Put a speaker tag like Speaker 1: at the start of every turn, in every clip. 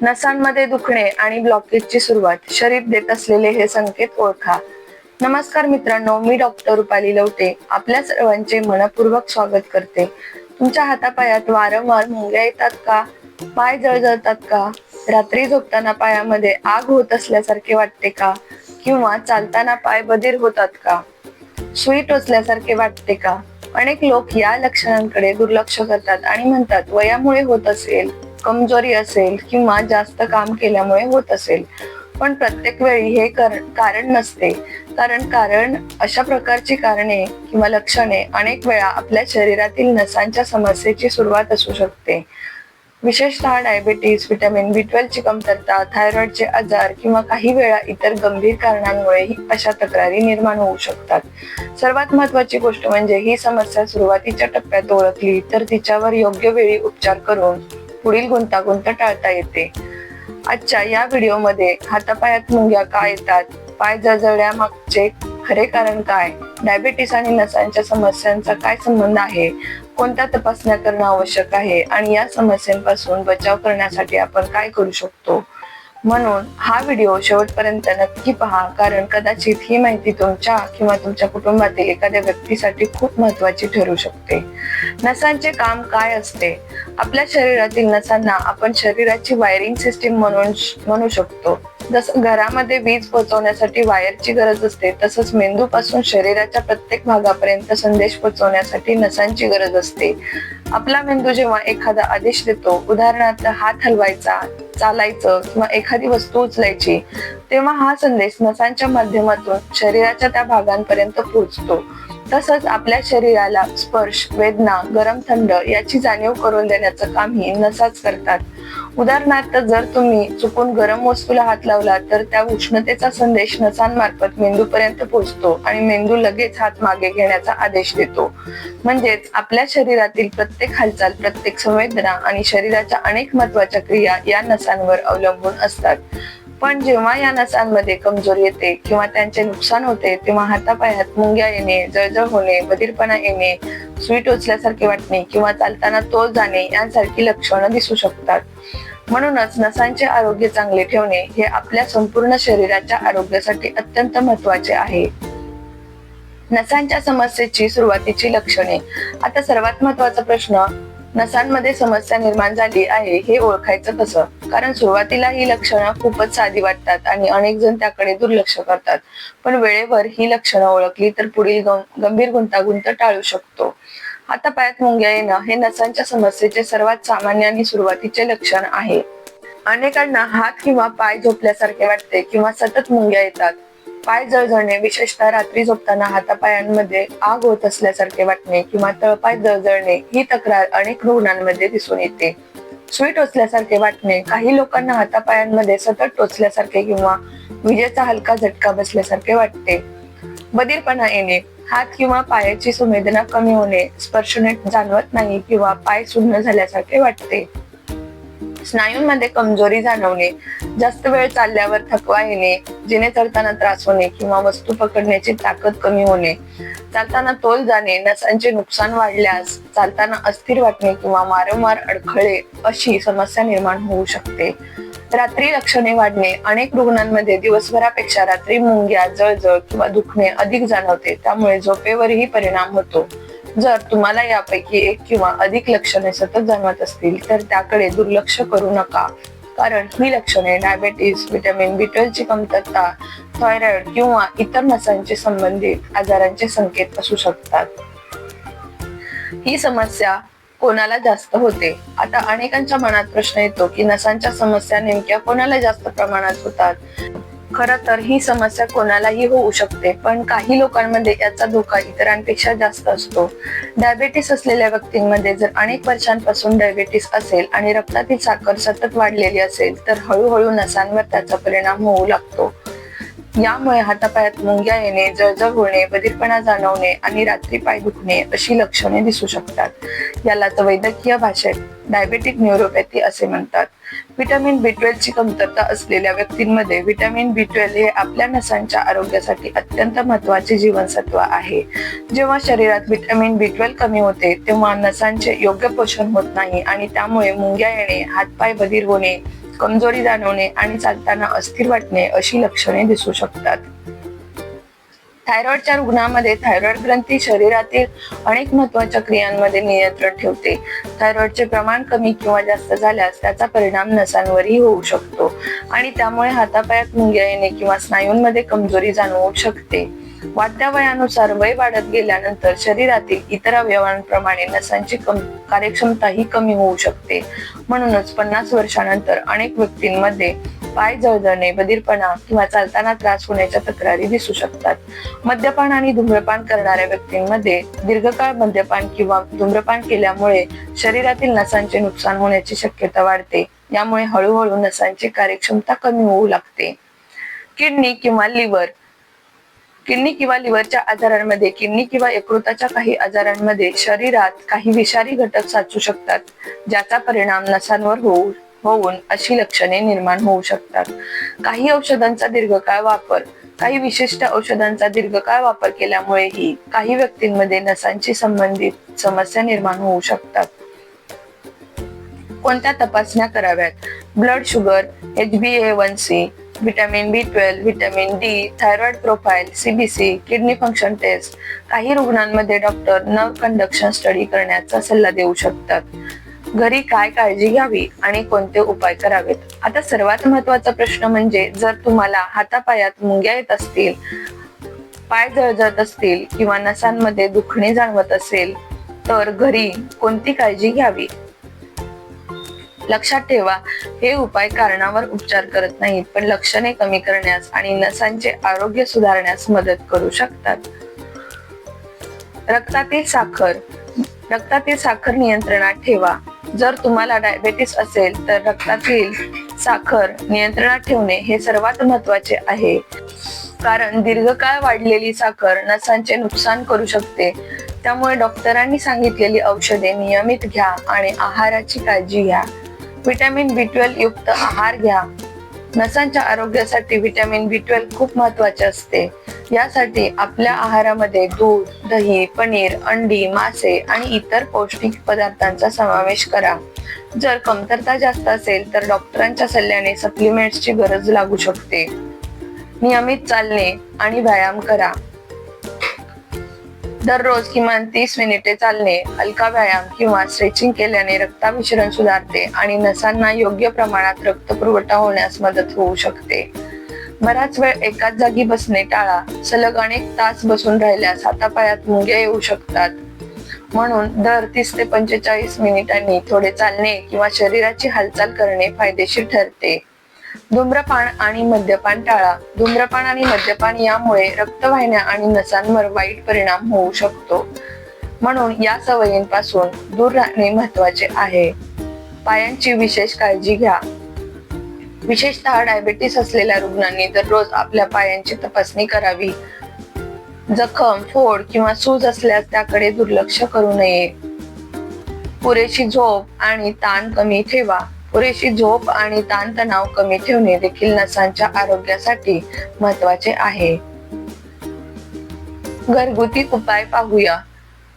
Speaker 1: नसांमध्ये दुखणे आणि ब्लॉकेजची सुरुवात, शरीर देत असलेले हे संकेत ओळखा. नमस्कार मित्रांनो, मी डॉक्टर रुपाली लवटे आपल्या सर्वांचे मनपूर्वक स्वागत करते. तुमच्या हातापायात वारंवार मुंग्या येतात का? पाय जळजळतात का? रात्री झोपताना पायामध्ये आग होत असल्यासारखे वाटते का? किंवा चालताना पाय बधीर होतात का? सुई टोचल्यासारखे वाटते का? अनेक लोक या लक्षणांकडे दुर्लक्ष करतात आणि म्हणतात वयामुळे होत असेल, कमजोरी असेल किंवा जास्त काम केल्यामुळे होत असेल. पण प्रत्येक वेळी हे कारण नसते. कारण अशा प्रकारची कारणे किंवा लक्षणे अनेक वेळा आपल्या शरीरातील नसांच्या समस्येची सुरुवात असू शकते. विशेषतः डायबिटीस, व्हिटॅमिन B12 ची कमतरता, थायरॉइडचे आजार किंवा काही वेळा इतर गंभीर कारणांमुळेही अशा तक्रारी निर्माण होऊ शकतात. सर्वात महत्त्वाची गोष्ट म्हणजे ही समस्या सुरुवातीच्या टप्प्यात ओळखली तर तिच्यावर योग्य वेळी उपचार करून पुढील गुंतागुंत टाळता येते. आजच्या या व्हिडिओमध्ये हातापायात मुंग्या का येतात, पाय जळजळण्यामागचे खरे कारण काय, डायबिटीस आणि नसांच्या समस्यांचा काय संबंध आहे, कोणत्या तपासण्या करणं आवश्यक आहे आणि या समस्यांपासून बचाव करण्यासाठी आपण काय करू शकतो. म्हणून हा व्हिडिओ शेवटपर्यंत नक्की पहा, कारण कदाचित ही माहिती तुमच्या किंवा तुमच्या कुटुंबातील एखाद्या व्यक्तीसाठी खूप महत्त्वाची ठरू शकते. नसांचे काम काय असते? आपल्या शरीरातील नसांना आपण शरीराची वायरिंग सिस्टीम म्हणू शकतो. जसं घरामध्ये वीज पोहोचवण्यासाठी वायरची गरज असते, तसंच मेंदूपासून शरीराच्या प्रत्येक भागापर्यंत संदेश पोहोचवण्यासाठी नसांची गरज असते. आपला मेंदू जेव्हा एखादा आदेश देतो, उदाहरणार्थ हात हलवायचा, चालायचं किंवा एखादी वस्तू उचलायची, तेव्हा हा संदेश नसांच्या माध्यमातून शरीराच्या त्या भागांपर्यंत पोहोचतो. तसंच आपल्या शरीराला स्पर्श, वेदना, गरम थंड याची जाणीव करून देण्याचं कामही नसाच करतात. उदाहरणार्थ जर तुम्ही चुकून गरम वस्तूला हात लावला तर त्या उष्णतेचा संदेश नसांमार्फत मेंदूपर्यंत पोहोचतो आणि मेंदू लगेच हात मागे घेण्याचा आदेश देतो. म्हणजेच आपल्या शरीरातील प्रत्येक हालचाल, प्रत्येक संवेदना आणि शरीराच्या अनेक महत्त्वाच्या क्रिया या नसांवर अवलंबून असतात. पण जेव्हा या नसांमध्ये कमजोरी येते किंवा त्यांचे नुकसान होते, तेव्हा हातापायात मुंग्या येणे, जळजळ होणे, बधीरपणा येणे, सुई टोचल्यासारखे वाटणे किंवा चालताना तोल जाणे यांसारखी लक्षणं दिसू शकतात. म्हणूनच नसांचे आरोग्य चांगले ठेवणे हे आपल्या संपूर्ण शरीराच्या आरोग्यासाठी अत्यंत महत्त्वाचे आहे. नसांच्या समस्येची सुरुवातीची लक्षणे. आता सर्वात महत्त्वाचा प्रश्न, नसांमध्ये समस्या निर्माण झाली आहे हे ओळखायचं कसं? कारण सुरुवातीला ही लक्षणं खूपच साधी वाटतात आणि अनेक जण त्याकडे दुर्लक्ष करतात. पण वेळेवर ही लक्षणं ओळखली तर पुढील गंभीर गुंतागुंत टाळू शकतो. हातापायात मुंग्या येणं हे नसांच्या समस्येचे सर्वात सामान्य आणि सुरुवातीचे लक्षण आहे. अनेकांना हात किंवा पाय झोपल्यासारखे वाटते किंवा सतत मुंग्या येतात. पाय जळजळणे, विशेषतः रात्री झोपताना हातापायांमध्ये आग होत असल्यासारखे वाटणे किंवा तळपाय जळजळणे ही तक्रार अनेक रुग्णांमध्ये दिसून येते. सुई टोचल्यासारखे वाटणे, काही लोकांना हातापायांमध्ये सतत टोचल्यासारखे किंवा विजेचा हलका झटका बसल्यासारखे वाटते. बधीरपणा येणे, हात किंवा पायाची संवेदना कमी होणे, स्पर्श नीट जाणवत नाही किंवा पाय सुन्न झाल्यासारखे वाटते. स्नायूंमध्ये कमजोरी जाणवणे, जास्त वेळ चालल्यावर थकवा येणे, जिने चढताना त्रास होणे किंवा वस्तू पकडण्याची ताकद कमी होणे, चालताना तोल जाणे, नसांचे नुकसान वाढल्यास चालताना अस्थिर वाटणे किंवा वारंवार अडखळे अशी समस्या निर्माण होऊ शकते. रात्री लक्षणे वाढणे, अनेक रुग्णांमध्ये दिवसभरापेक्षा रात्री मुंग्या, जळजळ किंवा दुखणे अधिक जाणवते, त्यामुळे झोपेवरही परिणाम होतो. जर तुम्हाला यापैकी एक किंवा अधिक लक्षणे सतत जाणवत असतील तर त्याकडे दुर्लक्ष करू नका, कारण ही लक्षणे डायबिटीस, व्हिटॅमिन B12 ची कमतरता, थायरॉइड किंवा इतर नसांशी संबंधित आजारांचे संकेत असू शकतात. ही समस्या कोणाला जास्त होते? आता अनेकांच्या मनात प्रश्न येतो की नसांच्या समस्या नेमक्या कोणाला जास्त प्रमाणात होतात? खरं तर ही समस्या कोणालाही होऊ शकते, पण काही लोकांमध्ये याचा धोका इतरांपेक्षा जास्त असतो. डायबिटीस असलेल्या व्यक्तींमध्ये जर अनेक वर्षांपासून डायबिटीस असेल आणि रक्तातील साखर सतत वाढलेली असेल तर हळूहळू नसांवर त्याचा परिणाम होऊ लागतो. यामुळे हातापायात मुंग्या येणे, जळजळ होणे, बधीरपणा जाणवणे आणि रात्री पाय दुखणे अशी लक्षणे दिसू शकतात. यालाच वैद्यकीय भाषेत डायबेटिक न्यूरोपॅथी असे म्हणतात. व्हिटॅमिन B12 ची कमतरता असलेल्या व्यक्तींमध्ये व्हिटॅमिन B12 हे आपल्या नसांच्या आरोग्यासाठी अत्यंत महत्त्वाचे जीवनसत्व आहे. जेव्हा शरीरात व्हिटॅमिन B12 कमी होते तेव्हा नसांचे योग्य पोषण होत नाही आणि त्यामुळे मुंग्या येणे, हातपाय बधीर होणे, कमजोरी जाणवणे आणि चालताना अस्थिर वाटणे अशी लक्षणे दिसू शकतात. थायरॉइडच्या रुग्णामध्ये थायरॉइड ग्रंथी शरीरातील अनेक महत्वाच्या क्रियांमध्ये नियंत्रण ठेवते. थायरॉइडचे प्रमाण कमी किंवा जास्त झाल्यास त्याचा परिणाम नसांवरही होऊ शकतो आणि त्यामुळे हातापायात मुंग्या येणे किंवा स्नायूंमध्ये कमजोरी जाणवू शकते. वाढत्या वयानुसार वय वाढत गेल्यानंतर शरीरातील इतर अवयवांप्रमाणे नसांची कार्यक्षमताही कमी होऊ शकते. म्हणूनच 50 वर्षानंतर अनेक व्यक्तींमध्ये पाय जळजळणे, बधीरपणा किंवा चालताना त्रास होण्याच्या तक्रारी दिसू शकतात. मद्यपान आणि धूम्रपान करणाऱ्या व्यक्तींमध्ये दीर्घकाळ मद्यपान किंवा धूम्रपान केल्यामुळे शरीरातील नसांचे नुकसान होण्याची शक्यता वाढते. यामुळे हळूहळू नसांची कार्यक्षमता कमी होऊ लागते. किडनी किंवा लिव्हरच्या आजारांमध्ये किडनी किंवा यकृताच्या काही आजारांमध्ये शरीरात काही विषारी घटक साचू शकतात, ज्याचा परिणाम नसांवर होऊन अशी लक्षणे निर्माण होऊ शकतात. काही विशिष्ट औषधांचा दीर्घकाळ वापर केल्यामुळेही काही व्यक्तींमध्ये नसांची संबंधित समस्या निर्माण होऊ शकतात. कोणत्या तपासण्या कराव्यात? Blood sugar, HbA1c, vitamin B12, vitamin D, thyroid profile, CBC, kidney function test. काही रुग्णांमध्ये डॉक्टर नर्व कंडक्शन स्टडी करण्याचा सल्ला देऊ शकतात. घरी काय काळजी घ्यावी आणि कोणते उपाय करावेत? आता सर्वात महत्वाचा प्रश्न म्हणजे जर तुम्हाला हातापायात मुंग्या येत असतील, पाय जळजळत असतील किंवा नसांमध्ये दुखणे जाणवत असेल तर घरी कोणती काळजी घ्यावी? लक्षात ठेवा, हे उपाय कारणावर उपचार करत नाहीत, पण लक्षणे कमी करण्यास आणि नसांचे आरोग्य सुधारण्यास मदत करू शकतात. रक्तातील साखर नियंत्रणात ठेवा. जर तुम्हाला डायबेटिस असेल तर रक्तातील साखर नियंत्रणात ठेवणे हे सर्वात महत्त्वाचे आहे, कारण दीर्घकाळ वाढलेली साखर नसांचे नुकसान करू शकते. त्यामुळे डॉक्टरांनी सांगितलेली औषधे नियमित घ्या आणि आहाराची काळजी घ्या. व्हिटॅमिन B12 युक्त आहार घ्या. नसांच्या आरोग्यासाठी व्हिटॅमिन B12 खूप महत्त्वाचे असते. यासाठी आपल्या आहारामध्ये दूध, दही, पनीर, अंडी, मासे आणि इतर पौष्टिक पदार्थांचा समावेश करा. जर कमतरता जास्त असेल तर डॉक्टरांच्या सल्ल्याने सप्लिमेंट्सची गरज लागू शकते. नियमित चालणे आणि व्यायाम करा. दररोज किमान 30 मिनिटे चालणे, हलका व्यायाम किंवा स्ट्रेचिंग केल्याने रक्ताभिसरण सुधारते आणि नसांना योग्य प्रमाणात रक्तपुरवठा होण्यास मदत होऊ शकते. बराच वेळ एकाच जागी बसणे टाळा. सलग अनेक तास बसून राहिल्यास हातापायात मुंग्या येऊ शकतात. म्हणून दर 30 ते 45 मिनिटांनी थोडे चालणे किंवा शरीराची हालचाल करणे फायदेशीर ठरते. धूम्रपान आणि मद्यपान टाळा. धूम्रपान आणि मद्यपान यामुळे रक्तवाहिन्या आणि नसांवर वाईट परिणाम होऊ शकतो. म्हणून या सवयींपासून दूर राहणे महत्त्वाचे आहे. पायांची विशेष काळजी घ्या. विशेषतः डायबेटिस असलेल्या रुग्णांनी दररोज आपल्या पायांची तपासणी करावी. जखम, फोड किंवा सूज असल्यास त्याकडे दुर्लक्ष करू नये. पुरेशी झोप आणि ताण कमी ठेवा. पुरेशी झोप आणि ताणतणाव कमी ठेवणे देखील नसांच्या आरोग्यासाठी महत्त्वाचे आहे. घरगुती उपाय पाहूया.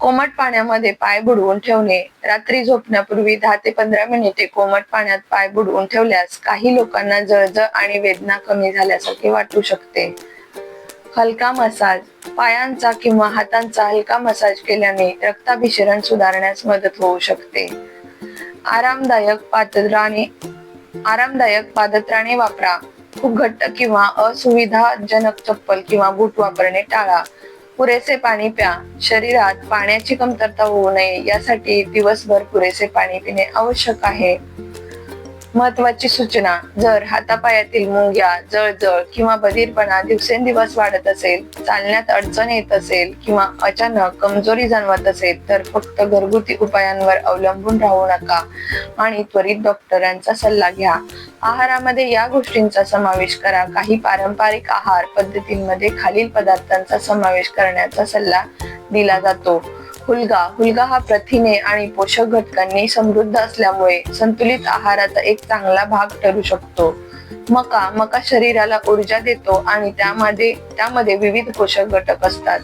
Speaker 1: कोमट पाण्यामध्ये पाय बुडवून ठेवणे. रात्री झोपण्यापूर्वी 10 ते 15 मिनिटे कोमट पाण्यात पाय बुडवून ठेवल्यास काही लोकांना जळजळ आणि वेदना कमी झाल्यासारखे वाटू शकते. हलका मसाज. पायांचा किंवा हातांचा हलका मसाज केल्याने रक्ताभिसरण सुधारण्यास मदत होऊ शकते. आरामदायक पादत्राणे वापरा. खूप घट्ट किंवा असुविधाजनक चप्पल किंवा बूट वापरणे टाळा. पुरेसे पाणी प्या. शरीरात पाण्याची कमतरता होऊ नये यासाठी दिवसभर पुरेसे पाणी पिणे आवश्यक आहे. महत्वाची सूचना. जर हातापायातील मुंग्या, जळजळ किंवा बधीरपणा दिवसेंदिवस वाढत असेल, चालण्यात अडचण येत असेल किंवा अचानक कमजोरी जाणवत असेल तर फक्त घरगुती उपायांवर अवलंबून राहू नका आणि त्वरित डॉक्टरांचा सल्ला घ्या. आहारामध्ये या गोष्टींचा समावेश करा. काही पारंपरिक आहार पद्धतींमध्ये खालील पदार्थांचा समावेश करण्याचा सल्ला दिला जातो. हुलगा हा प्रथिने आणि पोषक घटकांनी समृद्ध असल्यामुळे संतुलित आहाराचा एक चांगला भाग ठरू शकतो. मका शरीराला ऊर्जा देतो आणि त्यामध्ये विविध पोषक घटक असतात.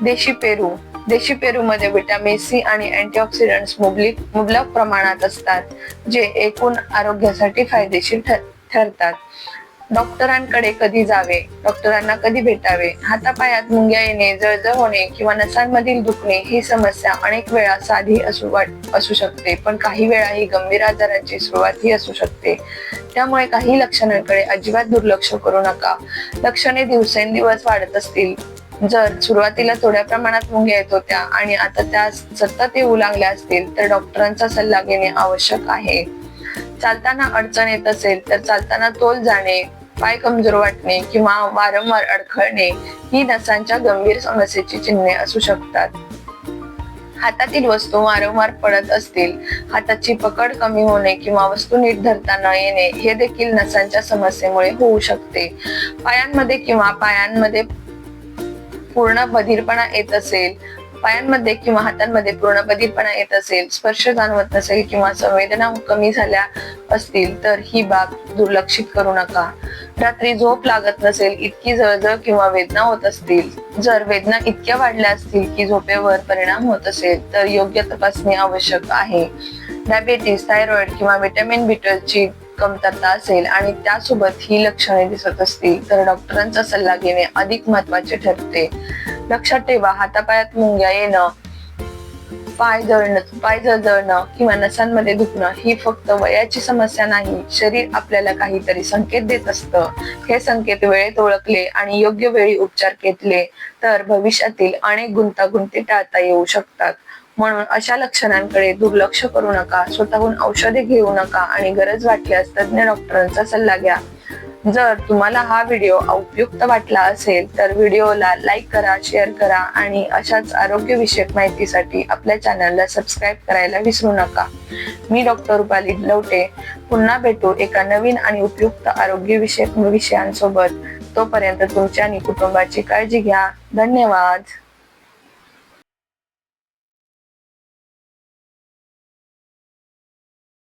Speaker 1: देशी पेरू. देशी पेरूमध्ये व्हिटॅमिन सी आणि अँटीऑक्सिडंट्स मुबलक प्रमाणात असतात, जे एकूण आरोग्यासाठी फायदेशीर ठरतात. डॉक्टरांकडे कधी जावे? डॉक्टरांना कधी भेटावे? हातापायात मुंग्या येणे, जळजळ होणे किंवा नसांमधील दुखणे ही समस्या अनेक वेळा साधी असू शकते, पण काही वेळा ही गंभीर आजारांची सुरुवातही असू शकते. त्यामुळे काही लक्षणांकडे अजिबात दुर्लक्ष करू नका. लक्षणे दिवसेंदिवस वाढत असतील, जर सुरुवातीला थोड्या प्रमाणात मुंग्या येत होत्या आणि आता त्या सतत येऊ लागल्या असतील, तर डॉक्टरांचा सल्ला घेणे आवश्यक आहे. चालताना अडचण येत असेल तर चालताना तोल जाणे, पाय कमजोर वाटणे किंवा वारंवार अडखळणे ही नसांच्या गंभीर समस्येची चिन्हे असू शकतात. हातातील वस्तू वारंवार पडत असतील, हाताची पकड कमी होणे किंवा वस्तू नीट धरता न येणे हे देखील नसांच्या समस्येमुळे होऊ शकते. पायांमध्ये किंवा हातांमध्ये पूर्ण बधीरपणा येत असेल, स्पर्श जाणवत नसेल किंवा संवेदना कमी झाल्या असतील तर ही बाब दुर्लक्षित करू नका. रात्री झोप लागत नसेल, इतकी जळजळ किंवा वेदना होत असतील, जर वेदना इतक्या वाढल्या असतील की झोपेवर परिणाम होत असेल तर योग्य तपासणी आवश्यक आहे. डायबेटीस, थायरॉइड किंवा व्हिटॅमिन B12 ची कमतरता असेल आणि त्यासोबत ही लक्षणे दिसत असतील तर डॉक्टरांचा सल्ला घेणे अधिक महत्त्वाचे ठरते. लक्षात ठेवा, हातापायात मुंग्या येणं, पाय जळजळणं किंवा नसांमध्ये दुखणं ही फक्त वयाची समस्या नाही. शरीर आपल्याला काहीतरी संकेत देत असतं. हे संकेत वेळेत ओळखले आणि योग्य वेळी उपचार घेतले तर भविष्यातील अनेक गुंतागुंती टाळता येऊ शकतात. म्हणून अशा लक्षणांकडे दुर्लक्ष करू नका, स्वतःहून औषधे घेऊ नका आणि गरज वाटल्यास तज्ञ डॉक्टरांचा सल्ला घ्या. जर तुम्हाला हा व्हिडिओ उपयुक्त वाटला असेल तर व्हिडिओला लाईक करा, शेअर करा आणि अशाच आरोग्यविषयक माहितीसाठी आपल्या चॅनलला सबस्क्राईब करायला विसरू नका. मी डॉक्टर रुपाली लवटे. पुन्हा भेटू एका नवीन आणि उपयुक्त आरोग्यविषयक विषयांसोबत. तोपर्यंत तुमच्या आणि कुटुंबाची काळजी घ्या. धन्यवाद.